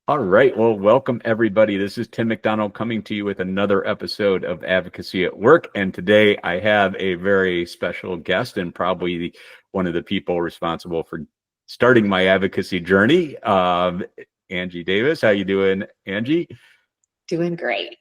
All right. Well, welcome everybody. This is Tim McDonald coming to you with another episode of Advocacy at Work. And today I have a very special guest and probably one of the people responsible for starting my advocacy journey, Anjee Davis. How you doing, Anjee? Doing great.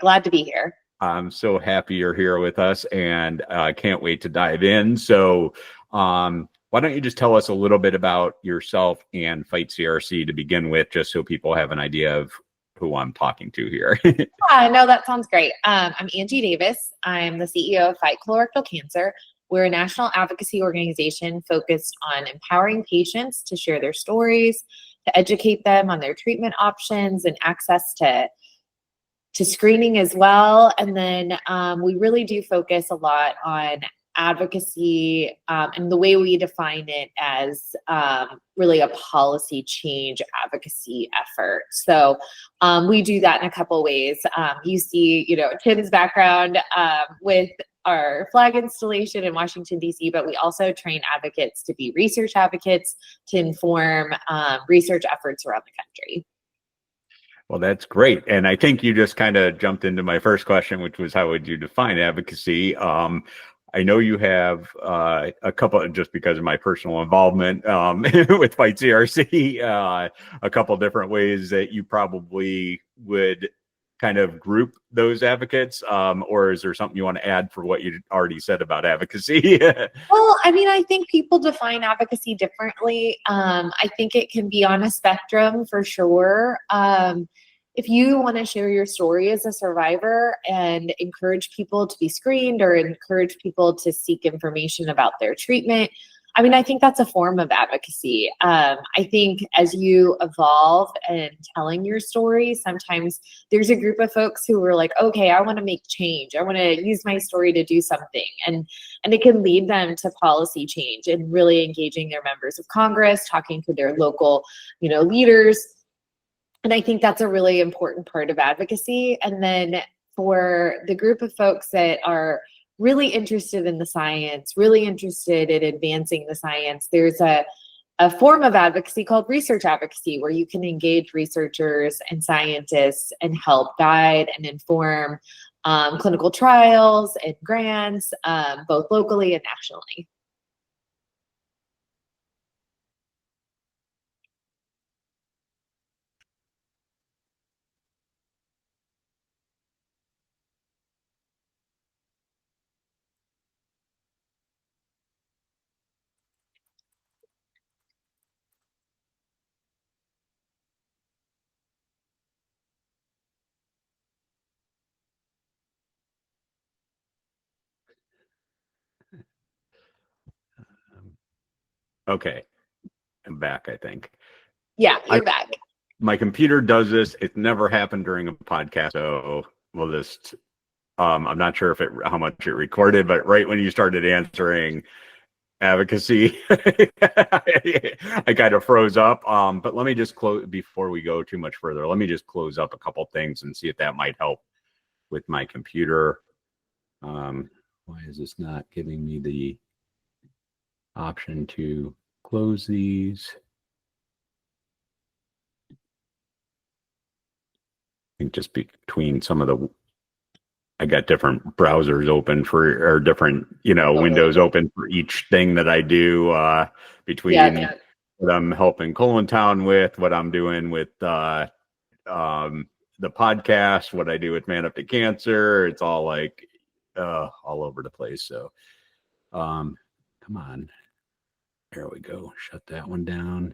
Glad to be here. I'm so happy you're here with us, and I can't wait to dive in. So, why don't you just tell us a little bit about yourself and Fight CRC to begin with, just so people have an idea of who I'm talking to here. No, that sounds great. I'm Anjee Davis. I'm the CEO of Fight Colorectal Cancer. We're a national advocacy organization focused on empowering patients to share their stories, to educate them on their treatment options and access to screening as well. And then we really do focus a lot on advocacy and the way we define it as really a policy change advocacy effort. So we do that in a couple ways. You see, Tim's background with our flag installation in Washington, D.C., but we also train advocates to be research advocates to inform research efforts around the country. Well, that's great. And I think you just kind of jumped into my first question, which was how would you define advocacy? I know you have a couple, just because of my personal involvement with Fight CRC, a couple different ways that you probably would kind of group those advocates, or is there something you want to add for what you already said about advocacy? Well, I think people define advocacy differently. I think it can be on a spectrum for sure. If you want to share your story as a survivor and encourage people to be screened or encourage people to seek information about their treatment, I think that's a form of advocacy. I think as you evolve and telling your story, sometimes there's a group of folks who are like, okay, I want to make change. I want to use my story to do something. And it can lead them to policy change and really engaging their members of Congress, talking to their local, leaders. And I think that's a really important part of advocacy. And then for the group of folks that are really interested in the science, really interested in advancing the science, there's a form of advocacy called research advocacy, where you can engage researchers and scientists and help guide and inform clinical trials and grants, both locally and nationally. Okay, I'm back, I think. Yeah, you're back. My computer does this. It's never happened during a podcast, so we'll just I'm not sure how much it recorded, but right when you started answering advocacy, I kind of froze up. But let me just close before we go too much further. Let me just close up a couple things and see if that might help with my computer. Why is this not giving me the option to close these? I think just between some of the, I got different browsers open or different, windows open for each thing that I do, between what I'm helping Colon Town with, what I'm doing with the podcast, what I do with Man Up to Cancer. It's all like all over the place. So come on. There we go. Shut that one down.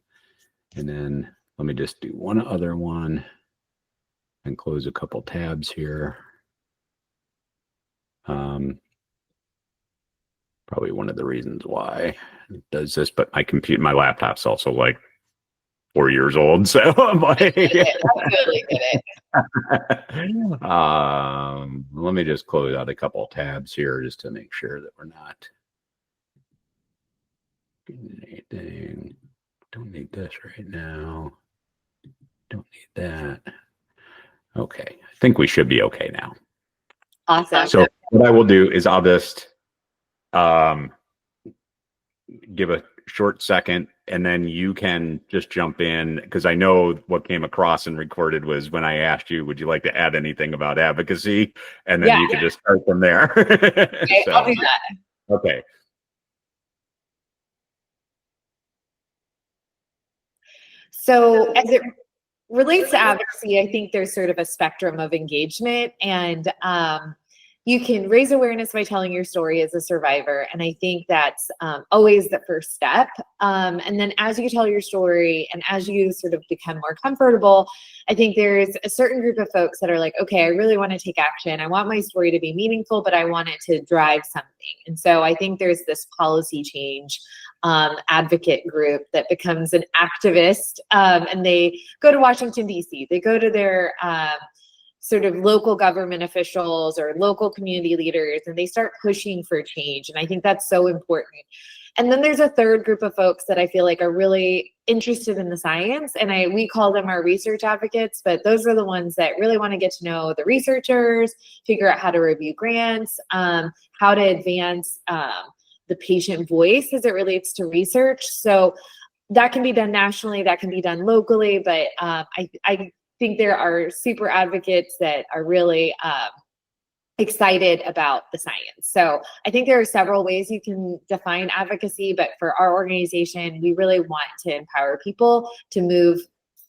And then let me just do one other one and close a couple tabs here. Probably one of the reasons why it does this, but my laptop's also like 4 years old, so I'm like, Absolutely get it. Let me just close out a couple tabs here just to make sure that we're not getting anything. Don't need this right now. Don't need that. Okay, I think we should be okay now. Awesome. So what I will do is I'll just give a short second, and then you can just jump in, because I know what came across and recorded was when I asked you, would you like to add anything about advocacy? And then you could just start from there. Okay, So, I'll do that. okay. So as it relates to advocacy, I think there's sort of a spectrum of engagement, and you can raise awareness by telling your story as a survivor. And I think that's always the first step. And then as you tell your story and as you sort of become more comfortable, I think there's a certain group of folks that are like, okay, I really want to take action. I want my story to be meaningful, but I want it to drive something. And so I think there's this policy change advocate group that becomes an activist, and they go to Washington, D.C. They go to their sort of local government officials or local community leaders, and they start pushing for change. And I think that's so important. And then there's a third group of folks that I feel like are really interested in the science, and we call them our research advocates, but those are the ones that really want to get to know the researchers, figure out how to review grants, how to advance the patient voice as it relates to research. So that can be done nationally, that can be done locally, but I think there are super advocates that are really excited about the science. So I think there are several ways you can define advocacy, but for our organization, we really want to empower people to move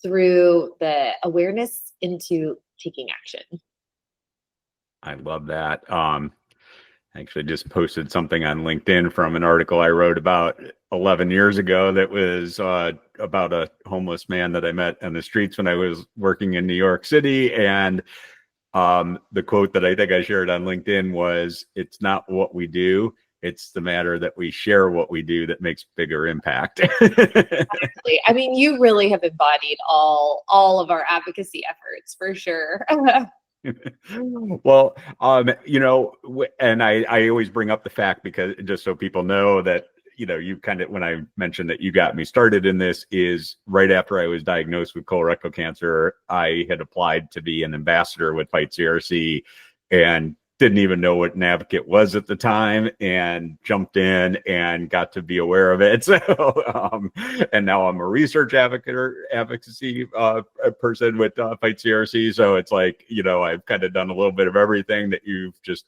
through the awareness into taking action. I love that. I actually just posted something on LinkedIn from an article I wrote about 11 years ago that was about a homeless man that I met on the streets when I was working in New York City. And the quote that I think I shared on LinkedIn was, "It's not what we do, it's the matter that we share what we do that makes bigger impact." Exactly. I mean, you really have embodied all of our advocacy efforts for sure. Well, and I always bring up the fact, because just so people know that, you kind of, when I mentioned that you got me started in this, is right after I was diagnosed with colorectal cancer, I had applied to be an ambassador with Fight CRC and didn't even know what an advocate was at the time, and jumped in and got to be aware of it. So, and now I'm a research advocacy person with Fight CRC. So it's like, I've kind of done a little bit of everything that you've just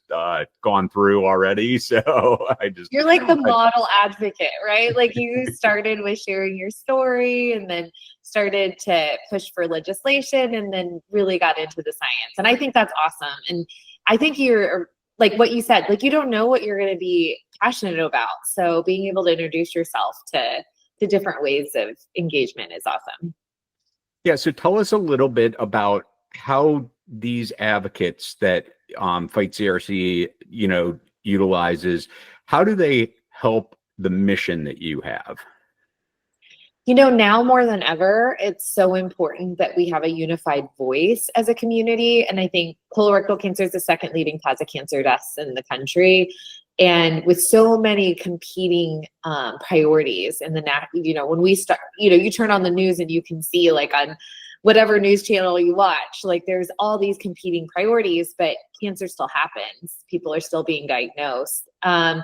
gone through already. So you're like the model advocate, right? Like you started with sharing your story, and then started to push for legislation, and then really got into the science. And I think that's awesome. And I think you're, like what you said, like you don't know what you're going to be passionate about. So being able to introduce yourself to different ways of engagement is awesome. Yeah. So tell us a little bit about how these advocates that Fight CRC, utilizes, how do they help the mission that you have? Now more than ever, it's so important that we have a unified voice as a community. And I think colorectal cancer is the second leading cause of cancer deaths in the country. And with so many competing priorities in when we start, you turn on the news and you can see, like, on whatever news channel you watch, like there's all these competing priorities, but cancer still happens. People are still being diagnosed. And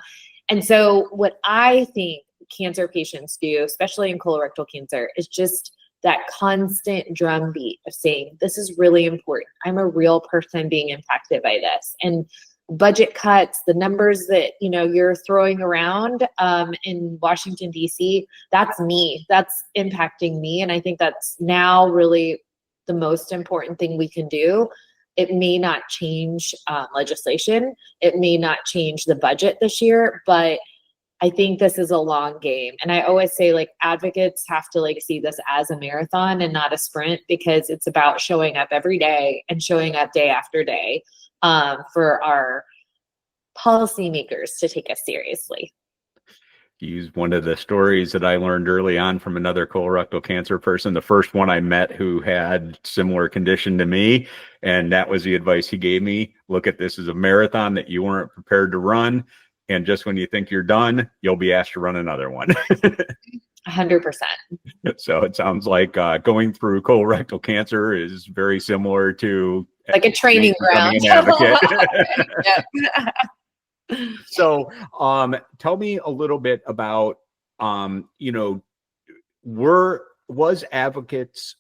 so what I think cancer patients do, especially in colorectal cancer, is just that constant drumbeat of saying, this is really important. I'm a real person being impacted by this. And budget cuts, the numbers that, you're throwing around in Washington, D.C., that's me. That's impacting me. And I think that's now really the most important thing we can do. It may not change legislation. It may not change the budget this year, but I think this is a long game. And I always say, like, advocates have to see this as a marathon and not a sprint, because it's about showing up every day and showing up day after day for our policymakers to take us seriously. Use one of the stories that I learned early on from another colorectal cancer person, the first one I met who had similar condition to me. And that was the advice he gave me. Look at this as a marathon that you weren't prepared to run. And just when you think you're done, you'll be asked to run another one. 100%. So it sounds like going through colorectal cancer is very similar to like a training ground. An advocate. So tell me a little bit about you know, was advocates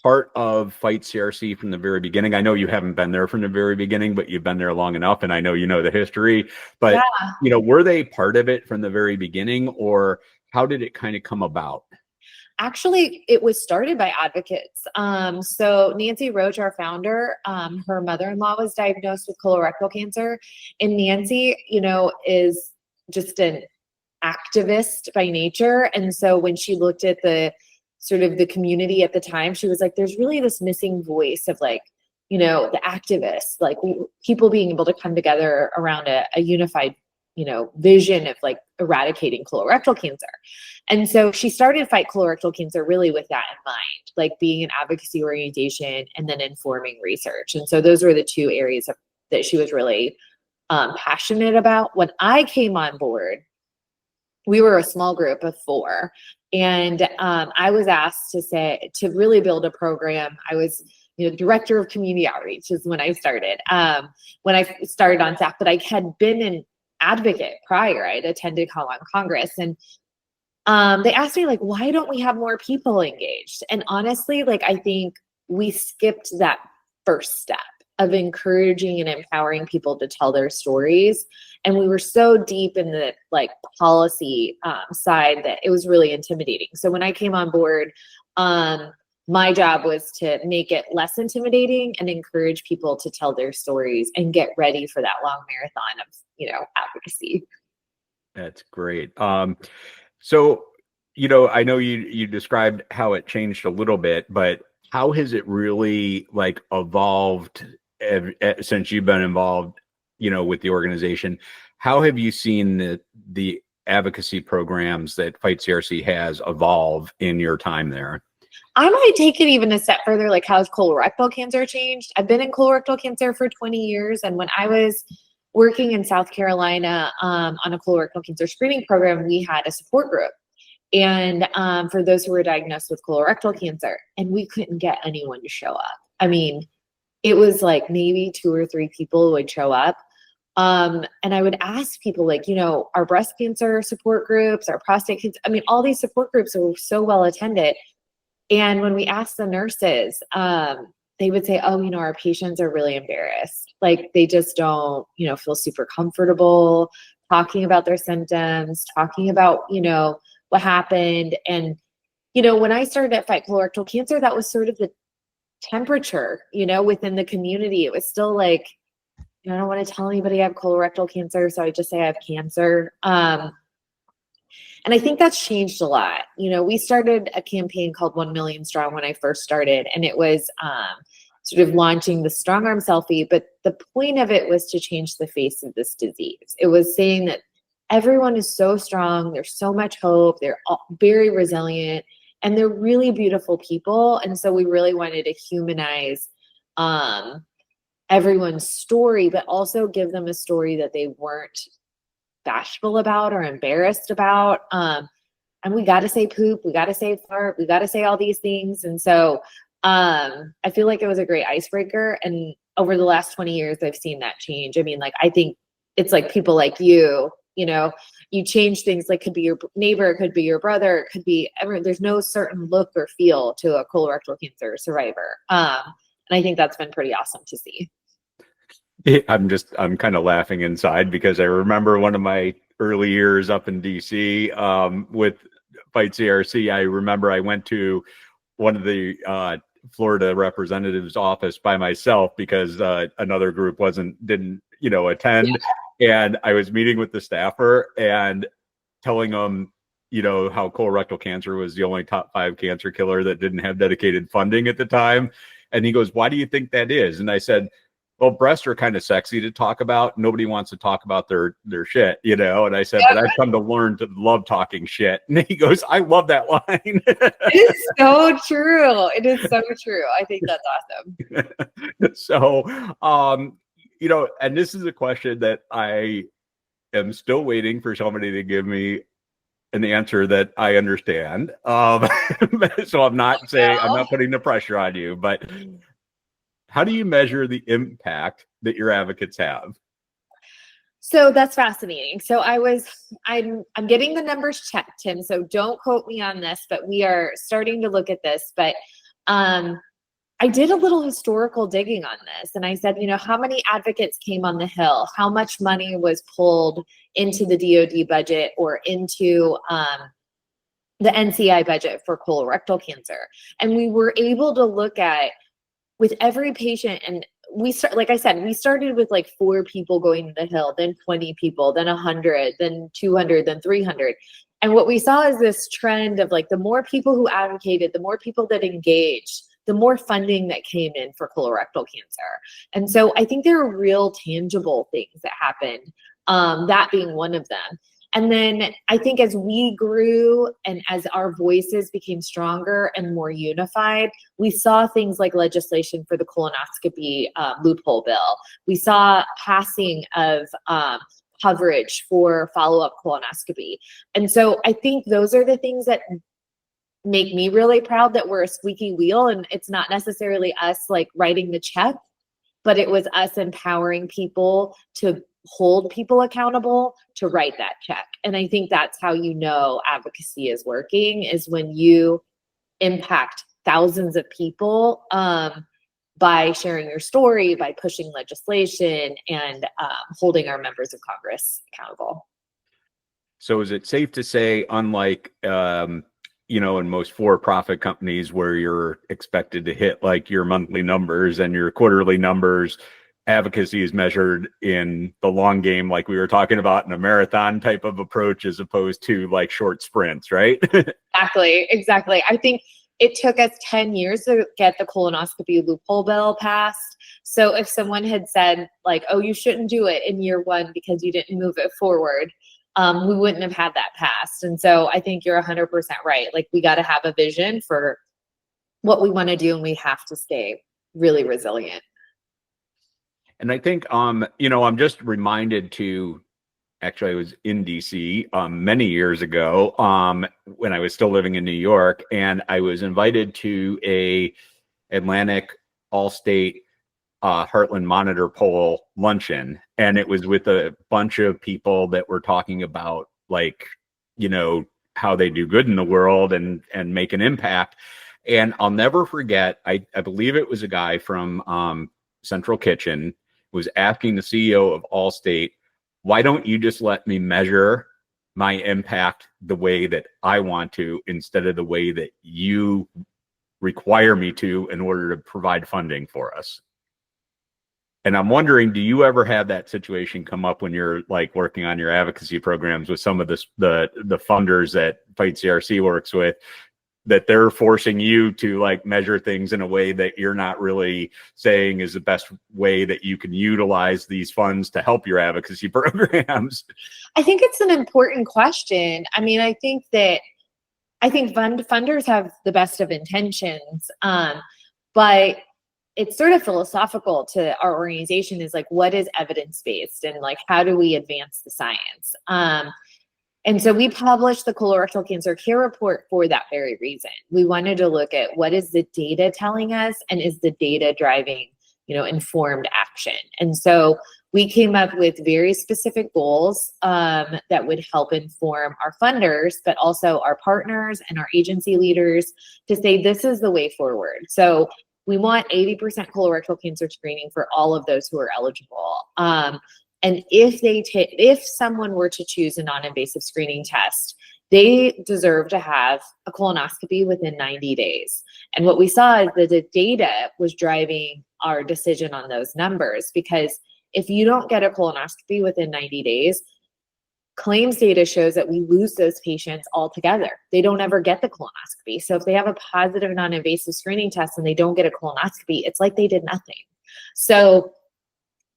part of Fight CRC from the very beginning? I know you haven't been there from the very beginning, but you've been there long enough, and I know you know the history. But Yeah. you know, were they part of it from the very beginning, or how did it kind of come about? Actually, it was started by advocates. So Nancy Roach, our founder, her mother-in-law was diagnosed with colorectal cancer, and Nancy, you know, is just an activist by nature. And so when she looked at the sort of the community at the time, she was like, there's really this missing voice of like, you know, the activists, like people being able to come together around a unified, you know, vision of like eradicating colorectal cancer. And so she started Fight Colorectal Cancer really with that in mind, like being an advocacy organization and then informing research. And so those were the two areas that she was really passionate about. When I came on board, we were a small group of 4, and I was asked to really build a program. I was, you know, director of community outreach is when I started. When I started on staff, but I had been an advocate prior. I'd attended Call on Congress, and they asked me like, why don't we have more people engaged? And honestly, like, I think we skipped that first step of encouraging and empowering people to tell their stories. And we were so deep in the like policy side that it was really intimidating. So when I came on board, my job was to make it less intimidating and encourage people to tell their stories and get ready for that long marathon of, you know, advocacy. That's great. So, you know, I know you described how it changed a little bit, but how has it really like evolved since you've been involved, you know, with the organization? How have you seen the advocacy programs that Fight CRC has evolve in your time there? I might take it even a step further, like how's colorectal cancer changed? I've been in colorectal cancer for 20 years. And when I was working in South Carolina on a colorectal cancer screening program, we had a support group. And for those who were diagnosed with colorectal cancer, and we couldn't get anyone to show up. I mean, it was like maybe 2 or 3 people would show up. And I would ask people like, you know, our breast cancer support groups, our prostate cancer, I mean, all these support groups are so well attended. And when we asked the nurses, they would say, oh, you know, our patients are really embarrassed. Like they just don't, you know, feel super comfortable talking about their symptoms, talking about, you know, what happened. And, you know, when I started at Fight Colorectal Cancer, that was sort of the temperature, you know, within the community. It was still like, you know, I don't want to tell anybody I have colorectal cancer, so I just say I have cancer. And I think that's changed a lot. You know, we started a campaign called 1 Million Strong when I first started, and it was sort of launching the Strong Arm Selfie. But the point of it was to change the face of this disease. It was saying that everyone is so strong. There's so much hope. They're all very resilient, and they're really beautiful people. And so we really wanted to humanize everyone's story, but also give them a story that they weren't bashful about or embarrassed about. And we got to say poop, we got to say fart, we got to say all these things. And so I feel like it was a great icebreaker. And over the last 20 years, I've seen that change. I mean, like, I think it's like people like you know, you change things, like could be your neighbor, it could be your brother, it could be everyone. There's no certain look or feel to a colorectal cancer survivor. And I think that's been pretty awesome to see. I'm kind of laughing inside because I remember one of my early years up in DC with Fight CRC. I remember I went to one of the Florida representative's office by myself because another group didn't, you know, attend. Yeah. And I was meeting with the staffer and telling them, you know, how colorectal cancer was the only top 5 cancer killer that didn't have dedicated funding at the time. And he goes, why do you think that is? And I said, well, breasts are kind of sexy to talk about. Nobody wants to talk about their shit, you know? And I said, but I've come to learn to love talking shit. And he goes, I love that line. It is so true. It is so true. I think that's awesome. So, you know, and this is a question that I am still waiting for somebody to give me an answer that I understand. So I'm not saying, I'm not putting the pressure on you, but how do you measure the impact that your advocates have? So that's fascinating. So I'm getting the numbers checked, Tim. So don't quote me on this, but we are starting to look at this. But I did a little historical digging on this, and I said, how many advocates came on the Hill? How much money was pulled into the DoD budget or into the NCI budget for colorectal cancer? And we were able to look at with every patient, and like I said, we started with like 4 people going to the Hill, then 20 people, then 100, then 200, then 300. And what we saw is this trend of like the more people who advocated, the more people that engaged, the more funding that came in for colorectal cancer. And so I think there are real tangible things that happened, that being one of them. And then I think as we grew and as our voices became stronger and more unified, we saw things like legislation for the colonoscopy loophole bill. We saw passing of coverage for follow-up colonoscopy. And so I think those are the things that make me really proud that we're a squeaky wheel, and it's not necessarily us like writing the check, but it was us empowering people to hold people accountable to write that check. And I think that's how advocacy is working, is when you impact thousands of people by sharing your story, by pushing legislation, and holding our members of Congress accountable. So is it safe to say, unlike in most for-profit companies where you're expected to hit like your monthly numbers and your quarterly numbers, advocacy is measured in the long game, like we were talking about, in a marathon type of approach as opposed to like short sprints, right? Exactly. I think it took us 10 years to get the colonoscopy loophole bill passed. So if someone had said like, oh, you shouldn't do it in year 1 because you didn't move it forward, we wouldn't have had that passed. And so I think you're 100% right. Like, we got to have a vision for what we want to do, and we have to stay really resilient. And I think, I'm just reminded to, actually, I was in DC many years ago when I was still living in New York, and I was invited to a Atlantic All-State Heartland Monitor Poll luncheon, and it was with a bunch of people that were talking about like, how they do good in the world and make an impact. And I'll never forget, I believe it was a guy from Central Kitchen was asking the CEO of Allstate, why don't you just let me measure my impact the way that I want to, instead of the way that you require me to in order to provide funding for us? And I'm wondering, do you ever have that situation come up when you're like working on your advocacy programs with some of the funders that Fight CRC works with, that they're forcing you to like measure things in a way that you're not really saying is the best way that you can utilize these funds to help your advocacy programs? I think it's an important question. I mean, I think funders have the best of intentions, but it's sort of philosophical to our organization, is like, what is evidence-based, and like, how do we advance the science? And so we published the Colorectal Cancer Care Report for that very reason. We wanted to look at what is the data telling us, and is the data driving, informed action. And so we came up with very specific goals that would help inform our funders, but also our partners and our agency leaders, to say this is the way forward. So we want 80% colorectal cancer screening for all of those who are eligible. And if someone were to choose a non-invasive screening test, they deserve to have a colonoscopy within 90 days. And what we saw is that the data was driving our decision on those numbers, because if you don't get a colonoscopy within 90 days, claims data shows that we lose those patients altogether. They don't ever get the colonoscopy. So if they have a positive non-invasive screening test and they don't get a colonoscopy, it's like they did nothing. So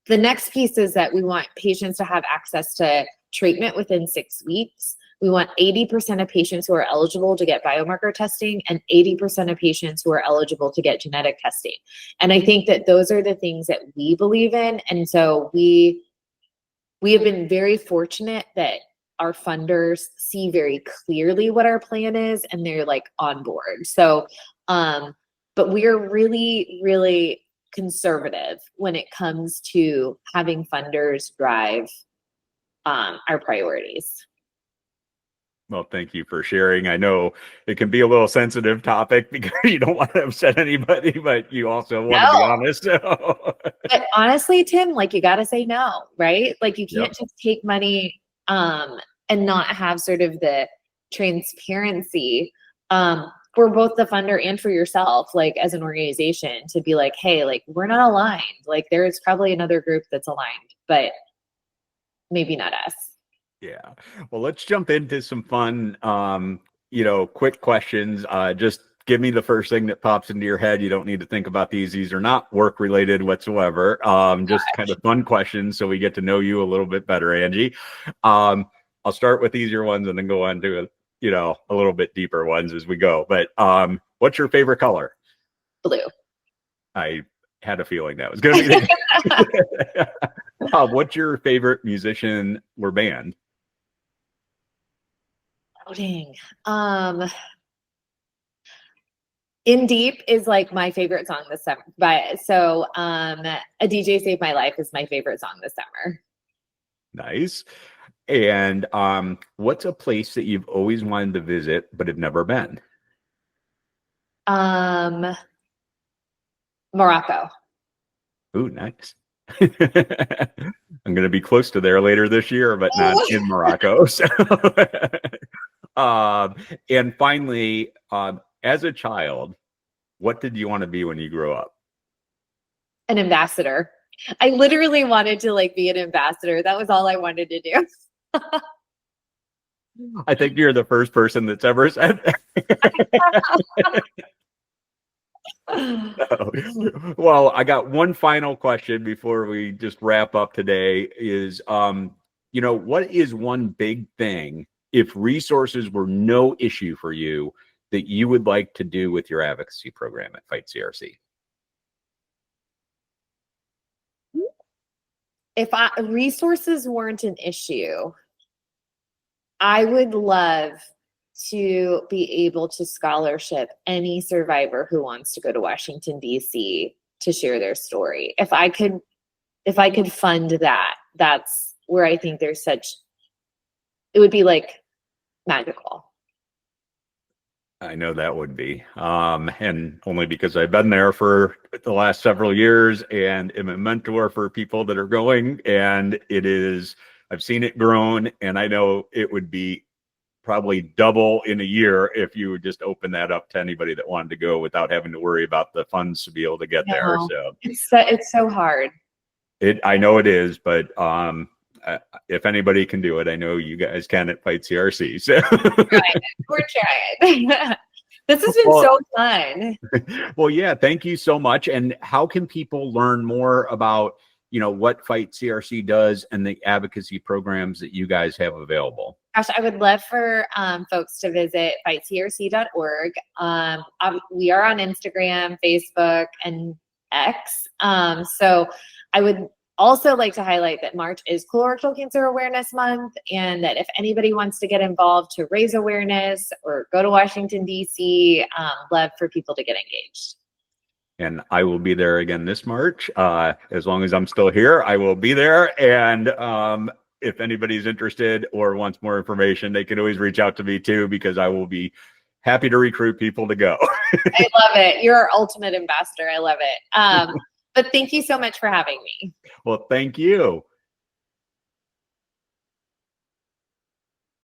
the next piece is that we want patients to have access to treatment within 6 weeks. We want 80% of patients who are eligible to get biomarker testing, and 80% of patients who are eligible to get genetic testing. And I think that those are the things that we believe in. And so we have been very fortunate that our funders see very clearly what our plan is, and they're like on board. So, but we are really, really conservative when it comes to having funders drive our priorities. Well, thank you for sharing. I know it can be a little sensitive topic because you don't want to upset anybody, but you also want to be honest. So. But honestly, Tim, like you got to say no, right? Like you can't just take money and not have sort of the transparency for both the funder and for yourself, like as an organization, to be like, hey, like we're not aligned. Like there's probably another group that's aligned, but maybe not us. Yeah. Well, let's jump into some fun, quick questions. Just give me the first thing that pops into your head. You don't need to think about these. These are not work related whatsoever. Just kind of fun questions so we get to know you a little bit better, Anjee. I'll start with easier ones and then go on to, a little bit deeper ones as we go. But what's your favorite color? Blue. I had a feeling that was going to be. What's your favorite musician or band? Dang. In Deep is like my favorite song this summer. But so A DJ Saved My Life is my favorite song this summer. Nice. And what's a place that you've always wanted to visit but have never been? Morocco. Ooh, nice. I'm going to be close to there later this year, but not in Morocco. So. And finally, as a child, what did you want to be when you grew up? An ambassador. I literally wanted to like be an ambassador. That was all I wanted to do. I think you're the first person that's ever said that. Well, I got one final question before we just wrap up today is, what is one big thing, if resources were no issue for you, that you would like to do with your advocacy program at Fight CRC? If resources weren't an issue, I would love to be able to scholarship any survivor who wants to go to Washington, D.C. to share their story. If I could fund that, that's where I think it would be like magical. I know that would be, and only because I've been there for the last several years and am a mentor for people that are going, and I've seen it grown, and I know it would be probably double in a year if you would just open that up to anybody that wanted to go without having to worry about the funds to be able to get there. So it's so hard. I know it is, but if anybody can do it, I know you guys can at Fight CRC. So we're trying. This has been so fun. Well, yeah, thank you so much. And how can people learn more about, what Fight CRC does and the advocacy programs that you guys have available? Gosh, I would love for folks to visit fightcrc.org. We are on Instagram, Facebook, and X. So I would also like to highlight that March is Colorectal Cancer Awareness Month, and that if anybody wants to get involved to raise awareness or go to Washington, D.C., love for people to get engaged. And I will be there again this March. As long as I'm still here, I will be there. And if anybody's interested or wants more information, they can always reach out to me too, because I will be happy to recruit people to go. I love it. You're our ultimate ambassador. I love it. But thank you so much for having me. Well, thank you.